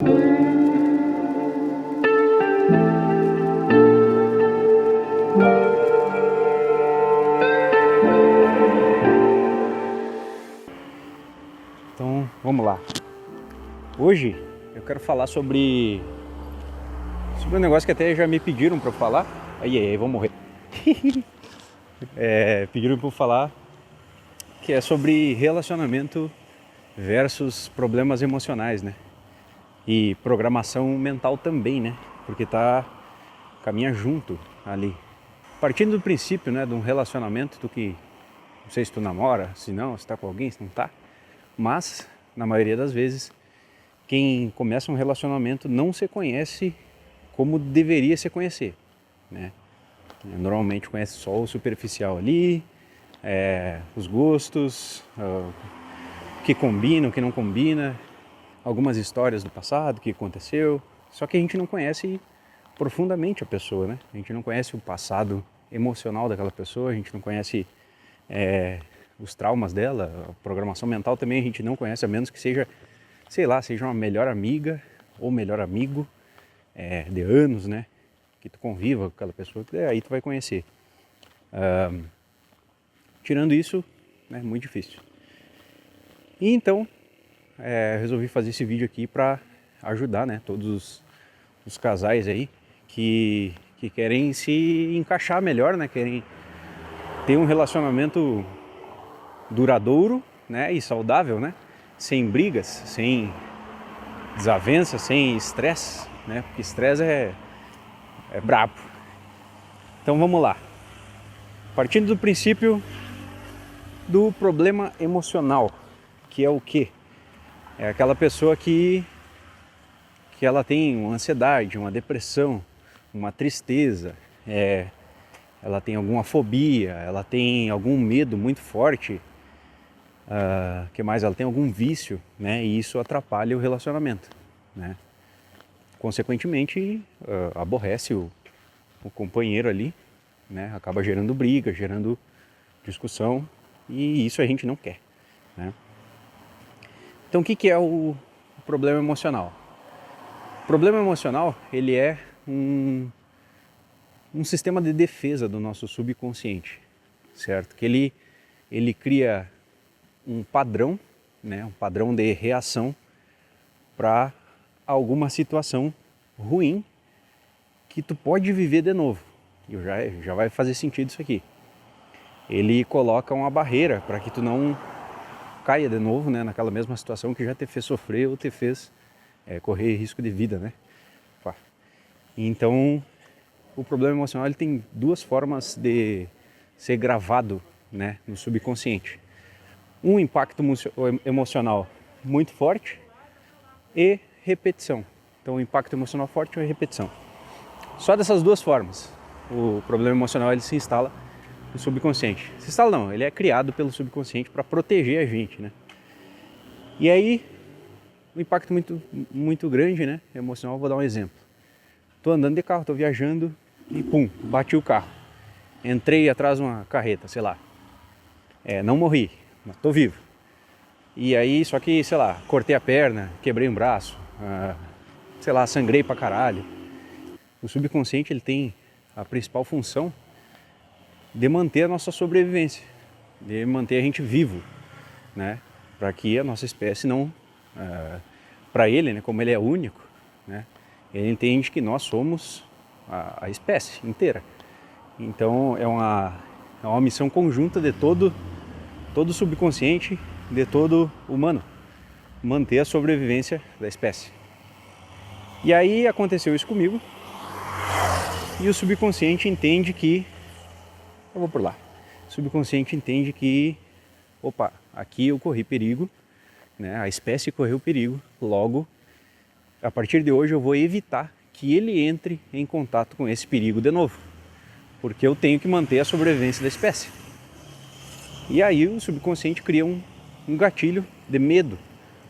Então, vamos lá. Hoje eu quero falar sobre um negócio que até já me pediram para eu falar. Aí, vou morrer. Pediram para eu falar que é sobre relacionamento versus problemas emocionais, né? E programação mental também, né? Porque caminha junto ali. Partindo do princípio, né, de um relacionamento, não sei se tu namora, se não, se tá com alguém, se não tá. Mas, na maioria das vezes, quem começa um relacionamento não se conhece como deveria se conhecer, né? Normalmente conhece só o superficial ali, os gostos, o que combina, o que não combina, algumas histórias do passado, o que aconteceu. Só que a gente não conhece profundamente a pessoa, né? A gente não conhece o passado emocional daquela pessoa, a gente não conhece os traumas dela, a programação mental também a gente não conhece, a menos que seja, sei lá, seja uma melhor amiga ou melhor amigo de anos, né? Que tu conviva com aquela pessoa, aí tu vai conhecer. Tirando isso, é muito difícil. E então, resolvi fazer esse vídeo aqui para ajudar, né, todos os casais aí que querem se encaixar melhor, né? Querem ter um relacionamento duradouro, né, e saudável, né? Sem brigas, sem desavenças, sem estresse, né? Porque estresse é brabo. Então vamos lá. Partindo do princípio do problema emocional, que é o quê? É aquela pessoa que ela tem uma ansiedade, uma depressão, uma tristeza, ela tem alguma fobia, ela tem algum medo muito forte, que mais? Ela tem algum vício, né? E isso atrapalha o relacionamento, né? Consequentemente, aborrece o companheiro ali, né? Acaba gerando briga, gerando discussão, e isso a gente não quer, né? Então, o que é o problema emocional? O problema emocional, ele é um sistema de defesa do nosso subconsciente, certo? Que ele cria um padrão, né? Um padrão de reação para alguma situação ruim que tu pode viver de novo. E já vai fazer sentido isso aqui. Ele coloca uma barreira para que tu não caia de novo, né, naquela mesma situação que já te fez sofrer ou te fez correr risco de vida, né? Então, o problema emocional ele tem duas formas de ser gravado, né, no subconsciente. Um impacto emocional muito forte e repetição. Então, o impacto emocional forte ou repetição. Só dessas duas formas, o problema emocional ele se instala no subconsciente. Se instala não, ele é criado pelo subconsciente para proteger a gente, né? E aí, um impacto muito grande, né, emocional, vou dar um exemplo. Tô andando de carro, tô viajando e pum, bati o carro. Entrei atrás de uma carreta, sei lá. Não morri, mas tô vivo. E aí, só que, sei lá, cortei a perna, quebrei um braço, sei lá, sangrei pra caralho. O subconsciente ele tem a principal função de manter a nossa sobrevivência, de manter a gente vivo, né? Para que a nossa espécie não, para ele, né, como ele é único, né, ele entende que nós somos a espécie inteira. Então é uma missão conjunta de todo subconsciente, de todo humano, manter a sobrevivência da espécie. E aí aconteceu isso comigo. E o subconsciente entende que... Eu vou por lá. O subconsciente entende que... Opa, aqui eu corri perigo, né? A espécie correu perigo. Logo, a partir de hoje eu vou evitar que ele entre em contato com esse perigo de novo. Porque eu tenho que manter a sobrevivência da espécie. E aí o subconsciente cria um gatilho de medo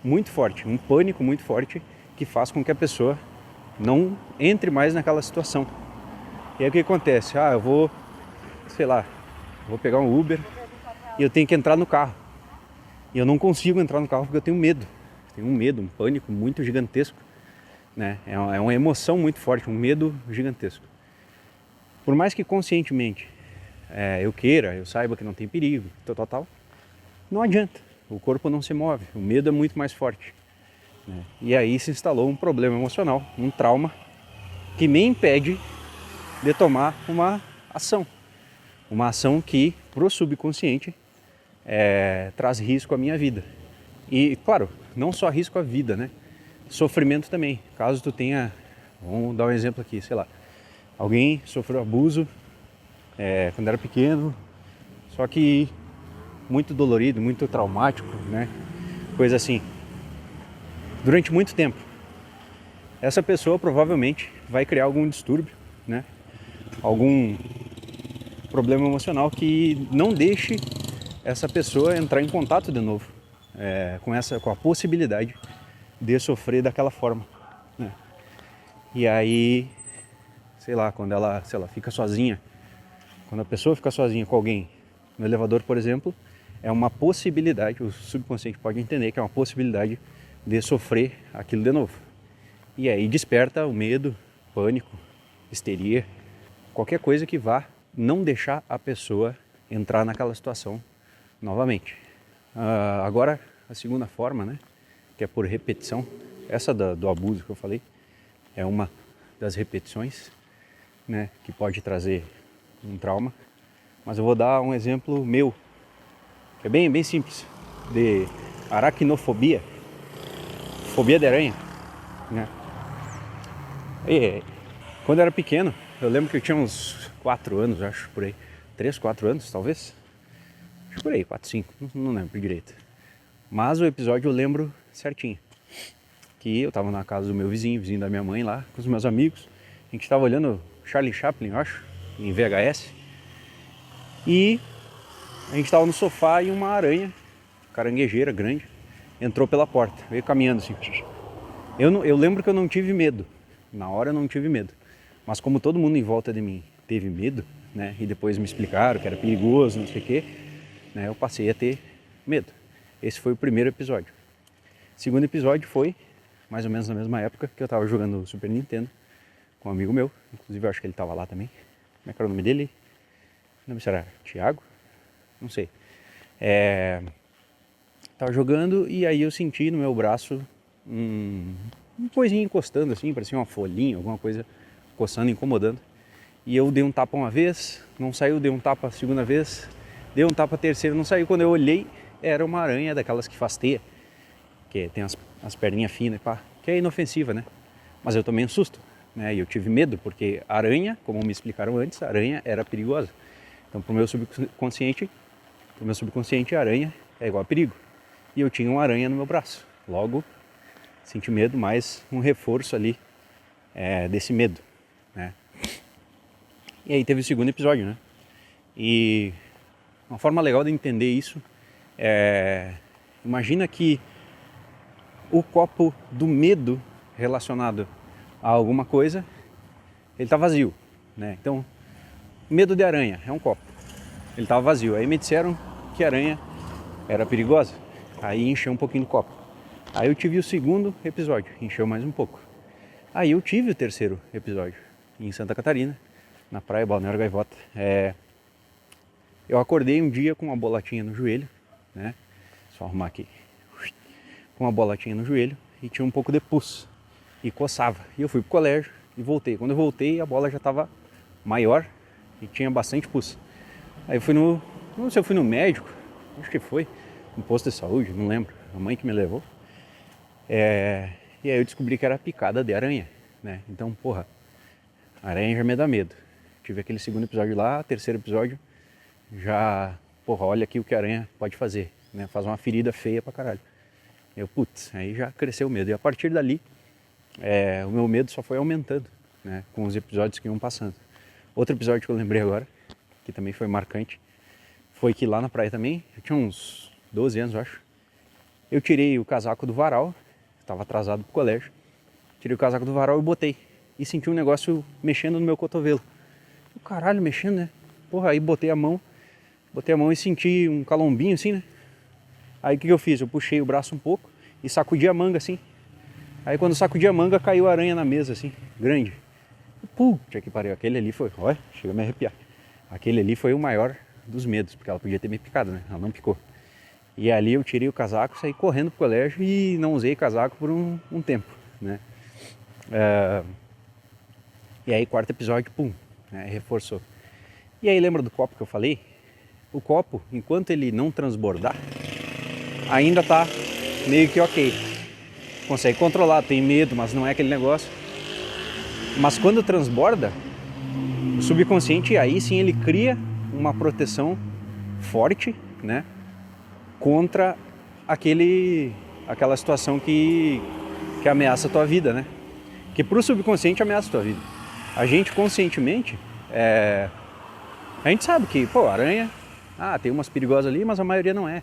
muito forte, um pânico muito forte, que faz com que a pessoa não entre mais naquela situação. E aí o que acontece? Eu vou, sei lá, vou pegar um Uber e eu tenho que entrar no carro. E eu não consigo entrar no carro porque eu tenho medo. Tenho um medo, um pânico muito gigantesco né? É uma emoção muito forte, um medo gigantesco. Por mais que conscientemente eu saiba que não tem perigo, tal, não adianta. O corpo não se move, o medo é muito mais forte, né? E aí se instalou um problema emocional, um trauma, que me impede de tomar uma ação. Uma ação que, pro subconsciente, traz risco à minha vida. E, claro, não só risco à vida, né? Sofrimento também. Caso tu tenha, vamos dar um exemplo aqui, sei lá, alguém sofreu abuso quando era pequeno, só que muito dolorido, muito traumático, né? Coisa assim. Durante muito tempo. Essa pessoa provavelmente vai criar algum distúrbio, né? Algum problema emocional que não deixe essa pessoa entrar em contato de novo com a possibilidade de sofrer daquela forma, né? E aí, sei lá, quando ela fica sozinha, quando a pessoa fica sozinha com alguém no elevador, por exemplo, é uma possibilidade, o subconsciente pode entender que é uma possibilidade de sofrer aquilo de novo. E aí desperta o medo, pânico, histeria, qualquer coisa que vá não deixar a pessoa entrar naquela situação novamente. Agora, a segunda forma, né, que é por repetição, essa do abuso que eu falei, é uma das repetições, né, que pode trazer um trauma. Mas eu vou dar um exemplo meu, que é bem simples, de aracnofobia, fobia de aranha, né? E, quando eu era pequeno, eu lembro que eu tinha uns 4 anos, acho, por aí. 3, 4 anos, talvez. Acho por aí, 4, 5, não lembro direito. Mas o episódio eu lembro certinho. Que eu tava na casa do meu vizinho da minha mãe lá, com os meus amigos. A gente tava olhando Charlie Chaplin, eu acho, em VHS. E a gente tava no sofá e uma aranha, caranguejeira grande, entrou pela porta, veio caminhando assim. Eu lembro que eu não tive medo. Na hora eu não tive medo. Mas como todo mundo em volta de mim teve medo, né? E depois me explicaram que era perigoso, não sei o quê, né? Eu passei a ter medo. Esse foi o primeiro episódio. O segundo episódio foi mais ou menos na mesma época que eu tava jogando Super Nintendo com um amigo meu. Inclusive eu acho que ele tava lá também. Como é que era o nome dele? Não sei se era Thiago? Não sei. Tava jogando e aí eu senti no meu braço uma coisinha encostando assim, parecia uma folhinha, alguma coisa coçando, incomodando. E eu dei um tapa uma vez, não saiu, dei um tapa a segunda vez, dei um tapa a terceira, não saiu. Quando eu olhei, era uma aranha daquelas que faz teia, que tem as perninhas finas, pá, que é inofensiva, né? Mas eu tomei um susto, né? E eu tive medo, porque aranha, como me explicaram antes, aranha era perigosa. Então pro meu subconsciente a aranha é igual a perigo. E eu tinha uma aranha no meu braço. Logo, senti medo, mas um reforço ali desse medo, né? E aí teve o segundo episódio, né? E uma forma legal de entender isso imagina que o copo do medo relacionado a alguma coisa, ele tá vazio, né? Então, medo de aranha é um copo, ele tava vazio. Aí me disseram que a aranha era perigosa, aí encheu um pouquinho do copo. Aí eu tive o segundo episódio, encheu mais um pouco. Aí eu tive o terceiro episódio, em Santa Catarina, na praia Balneário Gaivota. Eu acordei um dia com uma bolotinha no joelho, né? Só arrumar aqui. Com uma bolotinha no joelho e tinha um pouco de pus. E coçava. E eu fui pro colégio e voltei. Quando eu voltei, a bola já estava maior e tinha bastante pus. Aí eu fui não sei se eu fui no médico, acho que foi, no posto de saúde, não lembro. A mãe que me levou. E aí eu descobri que era picada de aranha, né? Então, porra, aranha já me dá medo. Tive aquele segundo episódio lá, terceiro episódio, já, porra, olha aqui o que a aranha pode fazer, né? Faz uma ferida feia pra caralho. Eu, putz, aí já cresceu o medo. E a partir dali, o meu medo só foi aumentando, né? Com os episódios que iam passando. Outro episódio que eu lembrei agora, que também foi marcante, foi que lá na praia também, eu tinha uns 12 anos, eu acho. Eu tirei o casaco do varal, estava atrasado pro colégio. Tirei o casaco do varal e botei. E senti um negócio mexendo no meu cotovelo. O caralho, mexendo, né? Porra, aí botei a mão e senti um calombinho assim, né? Aí o que eu fiz? Eu puxei o braço um pouco e sacudi a manga assim. Aí quando sacudi a manga, caiu a aranha na mesa, assim, grande. Puta que pariu, aquele ali foi, olha, chega a me arrepiar. Aquele ali foi o maior dos medos, porque ela podia ter me picado, né? Ela não picou. E ali eu tirei o casaco, saí correndo pro colégio e não usei casaco por um tempo, né? E aí, quarto episódio, pum, né, reforçou. E aí, lembra do copo que eu falei? O copo, enquanto ele não transbordar, ainda tá meio que ok. Consegue controlar, tem medo, mas não é aquele negócio. Mas quando transborda, o subconsciente, aí sim ele cria uma proteção forte, né, contra aquela situação que ameaça a tua vida, né? Que pro subconsciente ameaça a tua vida. A gente conscientemente, a gente sabe que, pô, aranha, tem umas perigosas ali, mas a maioria não é.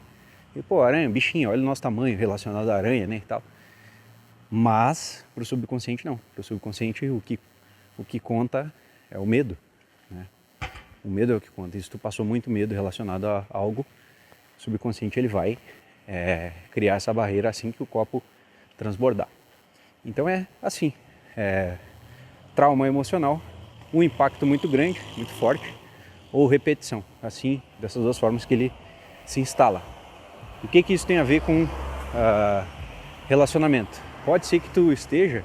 E, pô, aranha, bichinho, olha o nosso tamanho relacionado à aranha, né, e tal. Mas pro subconsciente não. Pro subconsciente o que conta é o medo, né? O medo é o que conta. E se tu passou muito medo relacionado a algo, o subconsciente ele vai criar essa barreira assim que o copo transbordar. Então é assim, trauma emocional, um impacto muito grande, muito forte, ou repetição, assim, dessas duas formas que ele se instala. O que isso tem a ver com relacionamento? Pode ser que tu esteja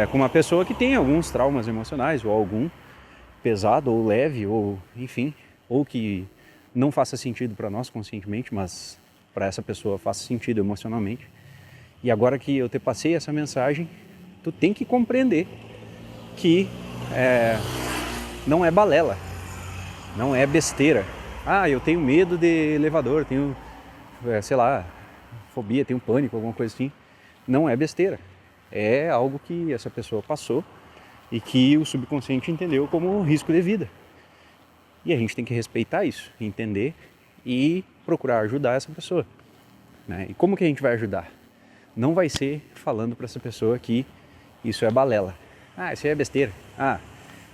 com uma pessoa que tem alguns traumas emocionais, ou algum pesado, ou leve, ou enfim, ou que não faça sentido para nós conscientemente, mas para essa pessoa faça sentido emocionalmente. E agora que eu te passei essa mensagem, tu tem que compreender que não é balela, não é besteira. Eu tenho medo de elevador, tenho, sei lá, fobia, tenho pânico, alguma coisa assim. Não é besteira. É algo que essa pessoa passou e que o subconsciente entendeu como risco de vida. E a gente tem que respeitar isso, entender e procurar ajudar essa pessoa, né? E como que a gente vai ajudar? Não vai ser falando para essa pessoa que isso é balela. Isso aí é besteira.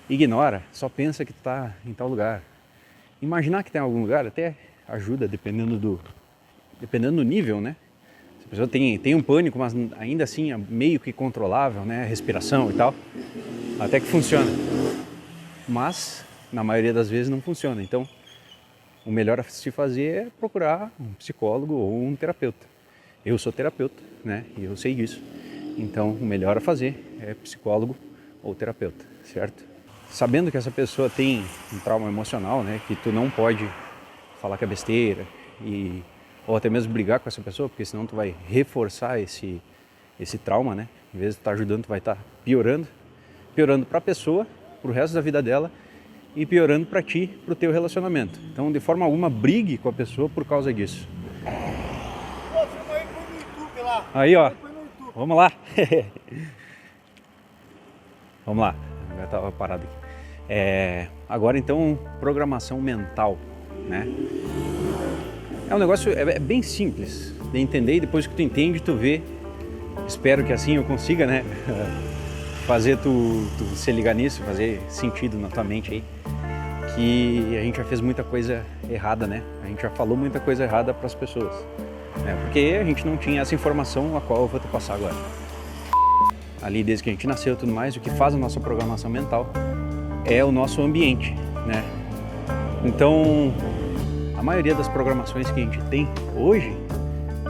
Ignora, só pensa que está em tal lugar. Imaginar que tem algum lugar até ajuda, dependendo do nível, né? Se a pessoa tem um pânico, mas ainda assim é meio que controlável, né? Respiração e tal, até que funciona. Mas, na maioria das vezes, não funciona. Então, o melhor a se fazer é procurar um psicólogo ou um terapeuta. Eu sou terapeuta, né? E eu sei disso. Então, o melhor a fazer é psicólogo ou terapeuta, certo? Sabendo que essa pessoa tem um trauma emocional, né? Que tu não pode falar que é besteira ou até mesmo brigar com essa pessoa, porque senão tu vai reforçar esse trauma, né? Em vez de estar ajudando, tu vai estar piorando para a pessoa, para o resto da vida dela, e piorando para ti, para o teu relacionamento. Então, de forma alguma, brigue com a pessoa por causa disso. Aí, ó, vamos lá. Vamos lá, eu estava parado aqui. Agora, então, programação mental, né? É um negócio bem simples de entender, e depois que tu entende, tu vê. Espero que assim eu consiga, né? Fazer tu se ligar nisso, fazer sentido na tua mente aí. Que a gente já fez muita coisa errada, né? A gente já falou muita coisa errada para as pessoas, né? Porque a gente não tinha essa informação a qual eu vou te passar agora. Ali, desde que a gente nasceu e tudo mais, o que faz a nossa programação mental é o nosso ambiente, né? Então, a maioria das programações que a gente tem hoje,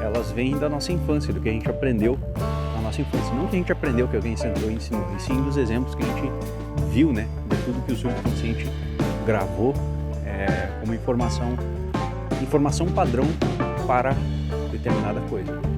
elas vêm da nossa infância, do que a gente aprendeu na nossa infância. Não que a gente aprendeu, que alguém ensinou, e sim dos exemplos que a gente viu, né? De tudo que o subconsciente gravou como informação padrão para determinada coisa.